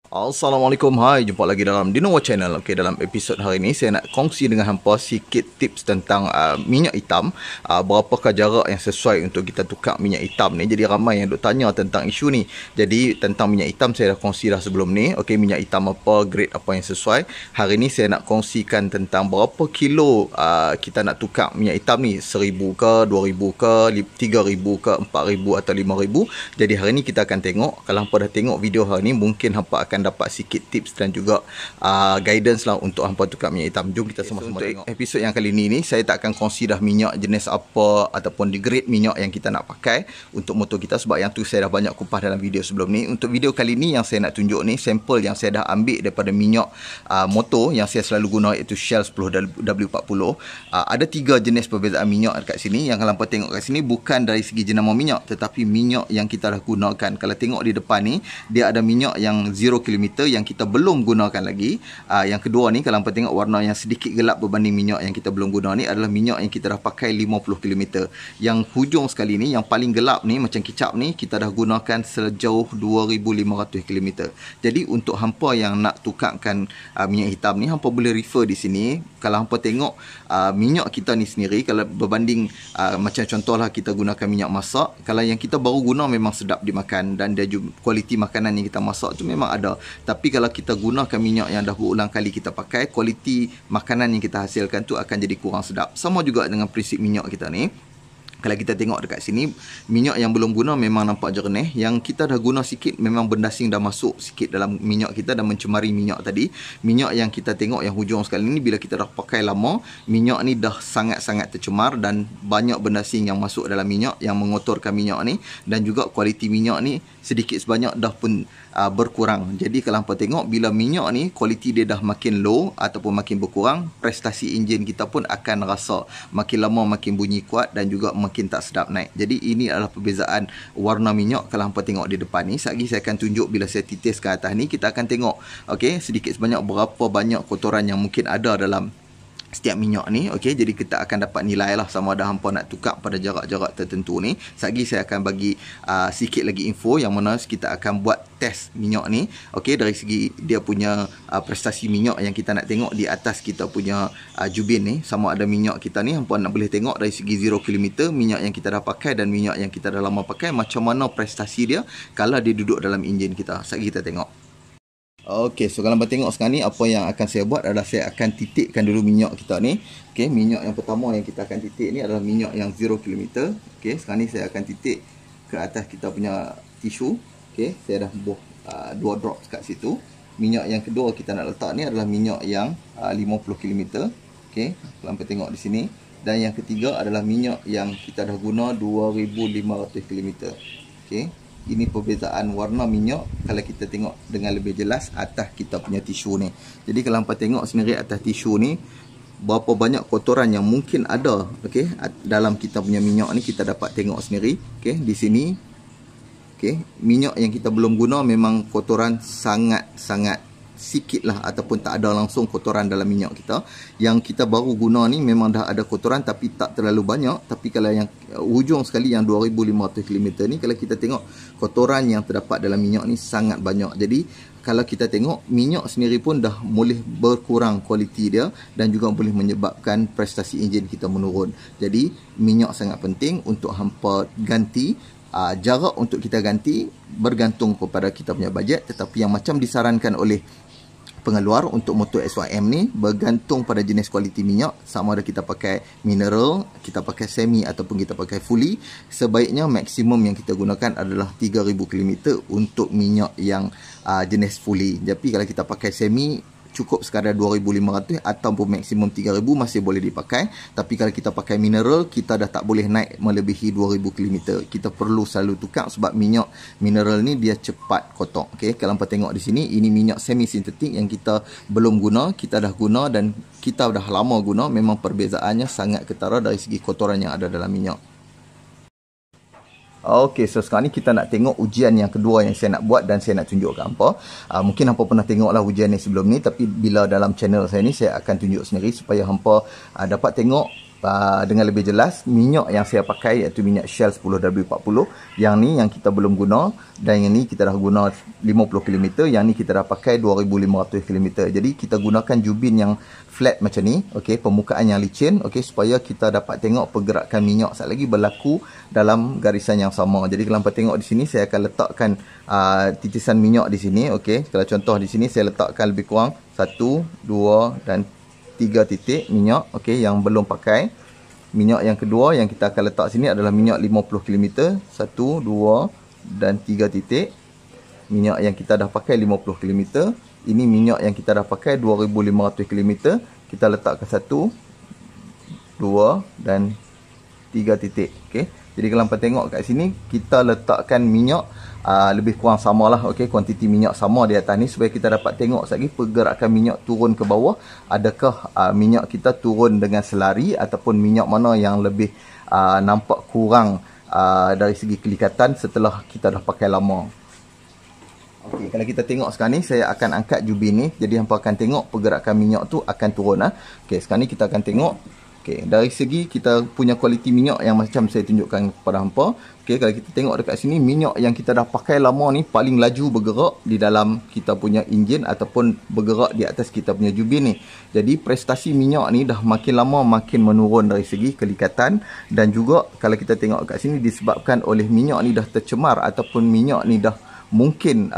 Assalamualaikum, hai, jumpa lagi dalam Dino Watch Channel. Okey, dalam episod hari ini saya nak kongsi dengan hampa sikit tips tentang minyak hitam. Berapakah jarak yang sesuai untuk kita tukar minyak hitam ni. Jadi ramai yang duk tanya tentang isu ni. Jadi tentang minyak hitam saya dah kongsi dah sebelum ni. Okey, minyak hitam apa, grade apa yang sesuai. Hari ni saya nak kongsikan tentang berapa kilo kita nak tukar minyak hitam ni. 1,000 ke, 2,000 ke, 3,000 ke, 4,000 atau 5,000. Jadi hari ni kita akan tengok. Kalau hampa dah tengok video hari ni, mungkin hampa akan dapat sikit tips dan juga guidance lah untuk hampa tukar minyak hitam. Jom kita sama-sama tengok. Episod yang kali ni saya tak akan kongsi dah minyak jenis apa ataupun di grade minyak yang kita nak pakai untuk motor kita, sebab yang tu saya dah banyak kupas dalam video sebelum ni. Untuk video kali ni yang saya nak tunjuk ni sampel yang saya dah ambil daripada minyak motor yang saya selalu guna, iaitu Shell 10W40. Ada 3 jenis perbezaan minyak dekat sini. Yang kalau hampa tengok kat sini bukan dari segi jenama minyak, tetapi minyak yang kita dah gunakan. Kalau tengok di depan ni, dia ada minyak yang 0 km yang kita belum gunakan lagi. Yang kedua ni, kalau hampa tengok warna yang sedikit gelap berbanding minyak yang kita belum guna ni, adalah minyak yang kita dah pakai 50 km. Yang hujung sekali ni, yang paling gelap ni macam kicap ni, kita dah gunakan sejauh 2,500 km. Jadi untuk hampa yang nak tukarkan minyak hitam ni, hampa boleh refer di sini. Kalau hampa tengok minyak kita ni sendiri, kalau berbanding macam contohlah kita gunakan minyak masak, kalau yang kita baru guna memang sedap dimakan dan dia juga kualiti makanan yang kita masak tu memang ada. Tapi kalau kita gunakan minyak yang dah berulang kali kita pakai, kualiti makanan yang kita hasilkan tu akan jadi kurang sedap. Sama juga dengan prinsip minyak kita ni. Kalau kita tengok dekat sini, minyak yang belum guna memang nampak jernih. Yang kita dah guna sikit, memang benda asing dah masuk sikit dalam minyak kita dan mencemari minyak tadi. Minyak yang kita tengok yang hujung sekali ni, bila kita dah pakai lama, minyak ni dah sangat-sangat tercemar dan banyak benda asing yang masuk dalam minyak yang mengotorkan minyak ni. Dan juga kualiti minyak ni sedikit sebanyak dah pun berkurang. Jadi kalau hampa tengok, bila minyak ni kualiti dia dah makin low ataupun makin berkurang, prestasi enjin kita pun akan rasa makin lama makin bunyi kuat dan juga makin tak sedap naik. Jadi ini adalah perbezaan warna minyak kalau hampa tengok di depan ni. Sekejap saya akan tunjuk bila saya titis ke atas ni, kita akan tengok okey, sedikit sebanyak berapa banyak kotoran yang mungkin ada dalam setiap minyak ni. Okey, jadi kita akan dapat nilai lah sama ada hampa nak tukar pada jarak-jarak tertentu ni. Sekejap saya akan bagi sikit lagi info yang mana kita akan buat test minyak ni. Okey, dari segi dia punya prestasi minyak yang kita nak tengok di atas kita punya jubin ni, sama ada minyak kita ni hampa nak boleh tengok dari segi 0 km minyak yang kita dah pakai dan minyak yang kita dah lama pakai, macam mana prestasi dia kalau dia duduk dalam enjin kita. Sekejap kita tengok. Okey, so kalau anda tengok sekarang ni, apa yang akan saya buat adalah saya akan titikkan dulu minyak kita ni. Okey, minyak yang pertama yang kita akan titik ni adalah minyak yang 0 km. Okey, sekarang ni saya akan titik ke atas kita punya tisu. Okey, saya dah buh 2 drop kat situ. Minyak yang kedua kita nak letak ni adalah minyak yang 50 km. Okey, kalau anda tengok di sini. Dan yang ketiga adalah minyak yang kita dah guna 2,500 km. Okey, ini perbezaan warna minyak kalau kita tengok dengan lebih jelas atas kita punya tisu ni. Jadi kalau hampa tengok sendiri atas tisu ni, berapa banyak kotoran yang mungkin ada, okey, dalam kita punya minyak ni kita dapat tengok sendiri. Okey, di sini okey, minyak yang kita belum guna memang kotoran sangat-sangat sikit lah ataupun tak ada langsung kotoran dalam minyak kita. Yang kita baru guna ni memang dah ada kotoran tapi tak terlalu banyak. Tapi kalau yang hujung sekali yang 2,500 km ni, kalau kita tengok kotoran yang terdapat dalam minyak ni sangat banyak. Jadi kalau kita tengok minyak sendiri pun dah boleh berkurang kualiti dia dan juga boleh menyebabkan prestasi enjin kita menurun. Jadi minyak sangat penting untuk hampa ganti. Jarak untuk kita ganti bergantung kepada kita punya bajet, tetapi yang macam disarankan oleh pengeluar untuk motor SYM ni bergantung pada jenis kualiti minyak, sama ada kita pakai mineral, kita pakai semi ataupun kita pakai fully. Sebaiknya maksimum yang kita gunakan adalah 3,000 km untuk minyak yang jenis fully. Tapi kalau kita pakai semi, cukup sekadar 2,500 ataupun maksimum 3,000 masih boleh dipakai. Tapi kalau kita pakai mineral, kita dah tak boleh naik melebihi 2,000 km. Kita perlu selalu tukar sebab minyak mineral ni dia cepat kotor. Okey, kalau hampa tengok di sini, ini minyak semi sintetik yang kita belum guna, kita dah guna dan kita dah lama guna. Memang perbezaannya sangat ketara dari segi kotoran yang ada dalam minyak. Okey, so sekarang ni kita nak tengok ujian yang kedua yang saya nak buat dan saya nak tunjuk ke hampa. Mungkin hampa pernah tengoklah ujian ni sebelum ni, tapi bila dalam channel saya ni, saya akan tunjuk sendiri supaya hampa dapat tengok dengan lebih jelas minyak yang saya pakai iaitu minyak Shell 10W40. Yang ni yang kita belum guna, dan yang ni kita dah guna 50km, yang ni kita dah pakai 2500km. Jadi kita gunakan jubin yang flat macam ni, okey, permukaan yang licin, okey, supaya kita dapat tengok pergerakan minyak sekali lagi berlaku dalam garisan yang sama. Jadi kalau hangpa tengok di sini, saya akan letakkan titisan minyak di sini, okey. Kalau contoh di sini saya letakkan lebih kurang 1, 2 dan 3 titik minyak, okey, yang belum pakai. Minyak yang kedua yang kita akan letak sini adalah minyak 50km, 1, 2 dan 3 titik. Minyak yang kita dah pakai 50km. Ini minyak yang kita dah pakai 2500km. Kita letakkan 1, 2 dan 3 titik, okey. Jadi kalau hangpa tengok kat sini, kita letakkan minyak lebih kurang samalah, okey, kuantiti minyak sama di atas ni, supaya kita dapat tengok sekali pergerakan minyak turun ke bawah. Adakah minyak kita turun dengan selari, ataupun minyak mana yang lebih nampak kurang dari segi kelikatan setelah kita dah pakai lama. Okey, kalau kita tengok sekarang ni, saya akan angkat jubin ni. Jadi hangpa akan tengok pergerakan minyak tu akan turun. Okey, sekarang ni kita akan tengok. Okey, dari segi kita punya kualiti minyak yang macam saya tunjukkan kepada hampa. Okey, kalau kita tengok dekat sini, minyak yang kita dah pakai lama ni paling laju bergerak di dalam kita punya enjin, ataupun bergerak di atas kita punya jubin ni. Jadi prestasi minyak ni dah makin lama makin menurun dari segi kelikatan. Dan juga kalau kita tengok dekat sini, disebabkan oleh minyak ni dah tercemar, ataupun minyak ni dah mungkin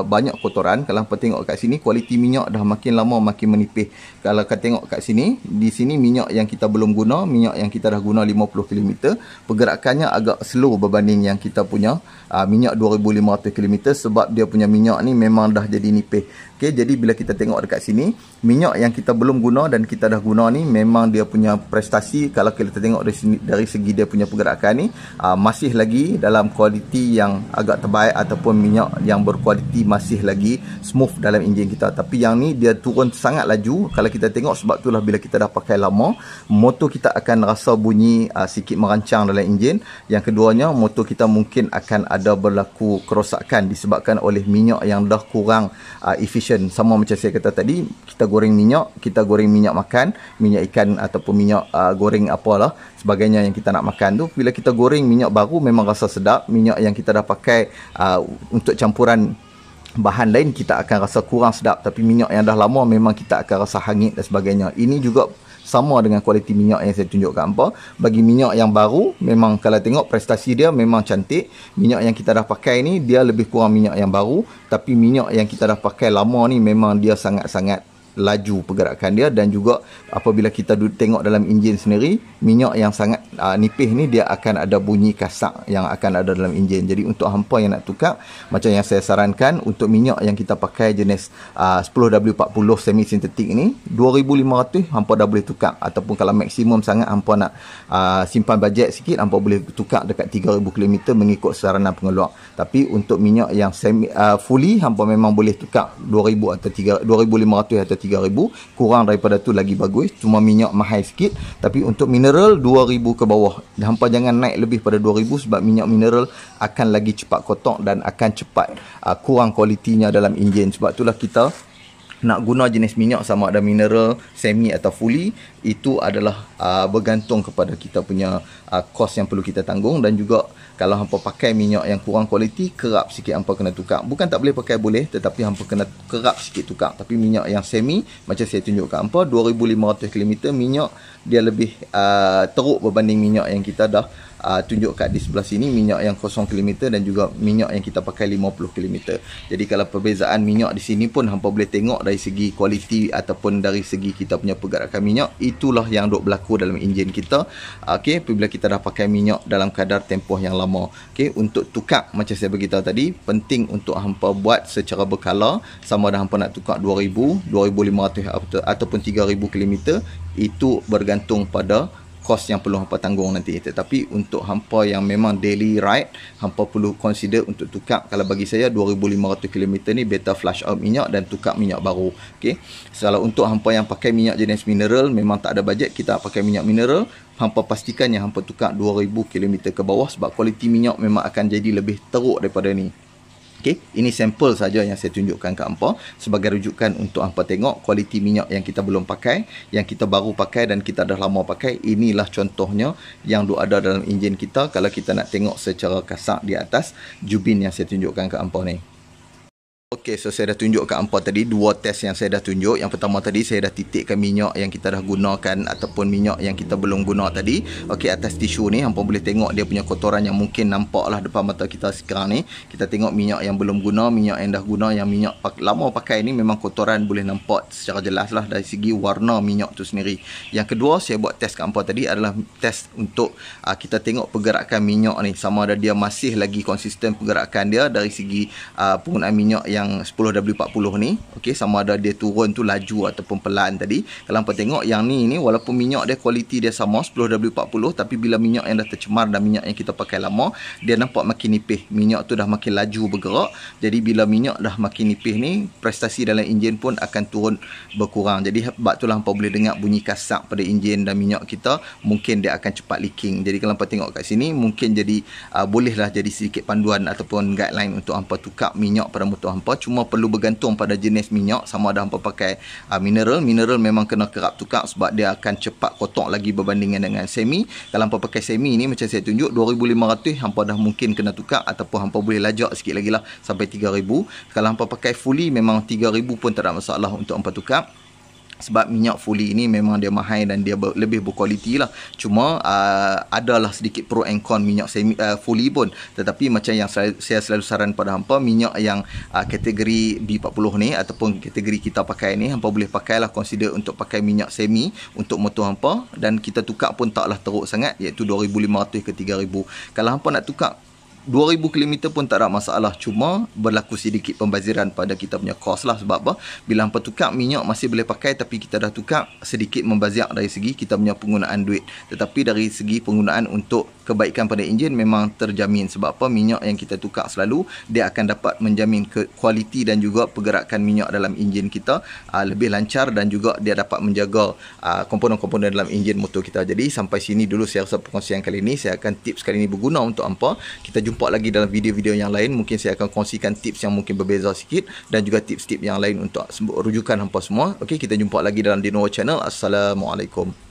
banyak kotoran. Kalau hangpa tengok kat sini, kualiti minyak dah makin lama makin menipis. Kalau kita tengok kat sini, di sini minyak yang kita belum guna, minyak yang kita dah guna 50km, pergerakannya agak slow berbanding yang kita punya minyak 2500km, sebab dia punya minyak ni memang dah jadi nipis. Okey, jadi bila kita tengok dekat sini, minyak yang kita belum guna dan kita dah guna ni, memang dia punya prestasi, kalau kita tengok dari segi dia punya pergerakan ni, masih lagi dalam kualiti yang agak terbaik, ataupun minyak yang berkualiti masih lagi smooth dalam enjin kita. Tapi yang ni dia turun sangat laju. Kalau kita tengok, sebab itulah bila kita dah pakai lama, motor kita akan rasa bunyi sikit merancang dalam enjin. Yang keduanya, motor kita mungkin akan ada berlaku kerosakan disebabkan oleh minyak yang dah kurang efisien. Sama macam saya kata tadi, kita goreng minyak makan, minyak ikan ataupun minyak goreng apalah sebagainya yang kita nak makan tu, bila kita goreng minyak baru memang rasa sedap. Minyak yang kita dah pakai untuk campuran bahan lain, kita akan rasa kurang sedap. Tapi minyak yang dah lama memang kita akan rasa hangit dan sebagainya. Ini juga sama dengan kualiti minyak yang saya tunjukkan hampa. Bagi minyak yang baru, memang kalau tengok prestasi dia memang cantik. Minyak yang kita dah pakai ni, dia lebih kurang minyak yang baru. Tapi minyak yang kita dah pakai lama ni, memang dia sangat-sangat laju pergerakan dia. Dan juga apabila kita tengok dalam enjin sendiri, minyak yang sangat nipis ni, dia akan ada bunyi kasak yang akan ada dalam enjin. Jadi untuk hampa yang nak tukar, macam yang saya sarankan, untuk minyak yang kita pakai jenis 10W40 semi sintetik ni, 2500 hampa dah boleh tukar. Ataupun kalau maksimum sangat hampa nak simpan bajet sikit, hampa boleh tukar dekat 3000km mengikut saranan pengeluar. Tapi untuk minyak yang semi fully, hampa memang boleh tukar 2000 atau 2500 atau 3000. Kurang daripada tu lagi bagus. Cuma minyak mahal sikit. Tapi untuk mineral 2000 ke bawah. Hampa jangan naik lebih pada 2000, sebab minyak mineral akan lagi cepat kotak dan akan cepat kurang kualitinya dalam enjin. Sebab itulah kita nak guna jenis minyak, sama ada mineral, semi atau fully, itu adalah bergantung kepada kita punya kos yang perlu kita tanggung. Dan juga kalau hampa pakai minyak yang kurang kualiti, kerap sikit hampa kena tukar. Bukan tak boleh pakai, boleh, tetapi hampa kena kerap sikit tukar. Tapi minyak yang semi, macam saya tunjukkan hampa, 2500km, minyak dia lebih teruk berbanding minyak yang kita dah tunjukkan di sebelah sini, minyak yang 0km, dan juga minyak yang kita pakai 50km. Jadi kalau perbezaan minyak di sini pun hampa boleh tengok dari segi kualiti ataupun dari segi kita punya pergerakan minyak. Itulah yang duk berlaku dalam enjin kita. Okey, apabila kita dah pakai minyak dalam kadar tempoh yang lama. Okey, untuk tukar macam saya beritahu tadi, penting untuk hampa buat secara berkala. Sama ada hampa nak tukar 2000, 2500 ataupun 3000km, itu bergantung pada kos yang perlu hampa tanggung nanti. Tetapi untuk hampa yang memang daily ride, hampa perlu consider untuk tukar. Kalau bagi saya 2500km ni better flush out minyak dan tukar minyak baru. Okey. Kalau untuk hampa yang pakai minyak jenis mineral, memang tak ada bajet, kita pakai minyak mineral, hampa pastikan yang hampa tukar 2000km ke bawah, sebab kualiti minyak memang akan jadi lebih teruk daripada ni. Okey, ini sampel saja yang saya tunjukkan ke hangpa sebagai rujukan untuk hangpa tengok kualiti minyak yang kita belum pakai, yang kita baru pakai dan kita dah lama pakai. Inilah contohnya yang ada dalam enjin kita kalau kita nak tengok secara kasar di atas jubin yang saya tunjukkan ke hangpa ni. Okey, so saya dah tunjuk kat hangpa tadi dua test yang saya dah tunjuk. Yang pertama tadi saya dah titikkan minyak yang kita dah gunakan ataupun minyak yang kita belum guna tadi. Okey, atas tisu ni hangpa boleh tengok dia punya kotoran yang mungkin nampaklah depan mata kita sekarang ni. Kita tengok minyak yang belum guna, minyak yang dah guna, yang minyak lama pakai ni memang kotoran boleh nampak secara jelas lah dari segi warna minyak tu sendiri. Yang kedua saya buat test kat hangpa tadi adalah test untuk kita tengok pergerakan minyak ni sama ada dia masih lagi konsisten pergerakan dia dari segi penggunaan minyak yang 10W40 ni. Okey, sama ada dia turun tu laju ataupun pelan tadi. Kalau hangpa tengok yang ni walaupun minyak dia kualiti dia sama 10W40, tapi bila minyak yang dah tercemar dan minyak yang kita pakai lama, dia nampak makin nipis. Minyak tu dah makin laju bergerak. Jadi bila minyak dah makin nipis ni, prestasi dalam enjin pun akan turun berkurang. Jadi sebab itulah hangpa boleh dengar bunyi kasak pada enjin dan minyak kita, mungkin dia akan cepat leaking. Jadi kalau hangpa tengok kat sini, mungkin jadi bolehlah jadi sedikit panduan ataupun guideline untuk hangpa tukar minyak pada motor hangpa. Cuma perlu bergantung pada jenis minyak, sama ada hangpa pakai mineral memang kena kerap tukar sebab dia akan cepat kotak lagi berbandingan dengan semi. Kalau hangpa pakai semi ni macam saya tunjuk 2500 hangpa dah mungkin kena tukar, ataupun hangpa boleh lajak sikit lagi lah sampai 3000. Kalau hangpa pakai fully memang 3000 pun tak ada masalah untuk hangpa tukar. Sebab minyak fully ini memang dia mahal dan dia lebih berkualiti lah. Cuma adalah sedikit pro and con minyak semi fully pun. Tetapi macam yang saya selalu saran pada hangpa, minyak yang kategori B40 ni ataupun kategori kita pakai ni, hangpa boleh pakailah, consider untuk pakai minyak semi untuk motor hangpa, dan kita tukar pun taklah teruk sangat, iaitu 2500 ke 3000. Kalau hangpa nak tukar 2000 km pun tak ada masalah, cuma berlaku sedikit pembaziran pada kita punya kos lah. Sebab apa? Bila hangpa tukar minyak masih boleh pakai, tapi kita dah tukar, sedikit membazir dari segi kita punya penggunaan duit. Tetapi dari segi penggunaan untuk kebaikan pada enjin memang terjamin. Sebab apa? Minyak yang kita tukar selalu, dia akan dapat menjamin kualiti dan juga pergerakan minyak dalam enjin kita lebih lancar, dan juga dia dapat menjaga komponen-komponen dalam enjin motor kita. Jadi sampai sini dulu saya rasa perkongsian kali ini. Saya akan tips kali ini berguna untuk hangpa. Kita jumpa lagi dalam video-video yang lain. Mungkin saya akan kongsikan tips yang mungkin berbeza sikit, dan juga tips-tips yang lain untuk rujukan hangpa semua. Okey, kita jumpa lagi dalam Dino Channel. Assalamualaikum.